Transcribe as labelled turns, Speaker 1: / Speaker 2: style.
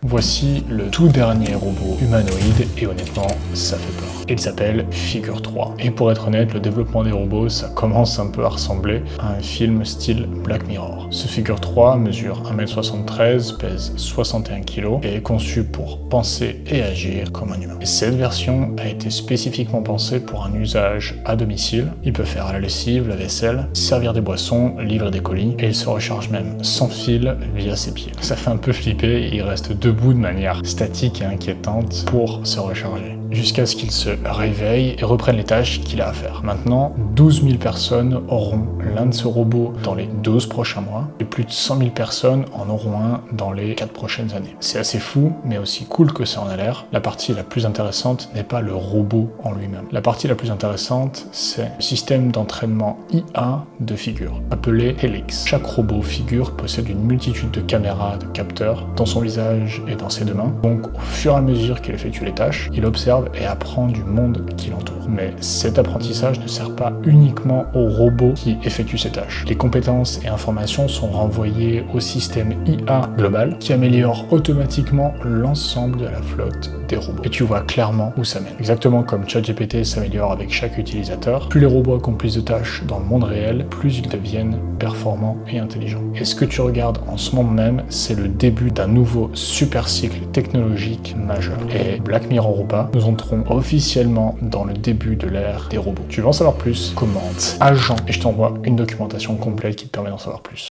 Speaker 1: Voici le tout dernier robot humanoïde et honnêtement, ça fait peur. Il s'appelle Figure 3. Et pour être honnête, le développement des robots, ça commence un peu à ressembler à un film style Black Mirror. Ce Figure 3 mesure 1m73, pèse 61 kg et est conçu pour penser et agir comme un humain. Et cette version a été spécifiquement pensée pour un usage à domicile. Il peut faire la lessive, la vaisselle, servir des boissons, livrer des colis et il se recharge même sans fil via ses pieds. Ça fait un peu flipper et il reste debout de manière statique et inquiétante pour se recharger, jusqu'à ce qu'il se réveille et reprenne les tâches qu'il a à faire. Maintenant, 12 000 personnes auront l'un de ces robots dans les 12 prochains mois, et plus de 100 000 personnes en auront un dans les 4 prochaines années. C'est assez fou, mais aussi cool que ça en a l'air. La partie la plus intéressante n'est pas le robot en lui-même. La partie la plus intéressante, c'est le système d'entraînement IA de Figure, appelé Helix. Chaque robot Figure possède une multitude de caméras, de capteurs, dans son visage et dans ses deux mains. Donc, au fur et à mesure qu'il effectue les tâches, il observe et apprend du monde qui l'entoure. Mais cet apprentissage ne sert pas uniquement au robot qui effectue ces tâches. Les compétences et informations sont renvoyées au système IA global qui améliore automatiquement l'ensemble de la flotte des robots. Et tu vois clairement où ça mène. Exactement comme ChatGPT s'améliore avec chaque utilisateur, plus les robots accomplissent de tâches dans le monde réel, plus ils deviennent performants et intelligents. Et ce que tu regardes en ce moment même, c'est le début d'un nouveau super cycle technologique majeur. Et Black Mirror ou pas, nous entrons officiellement dans le début de l'ère des robots. Tu veux en savoir plus? Commente agent et je t'envoie une documentation complète qui te permet d'en savoir plus.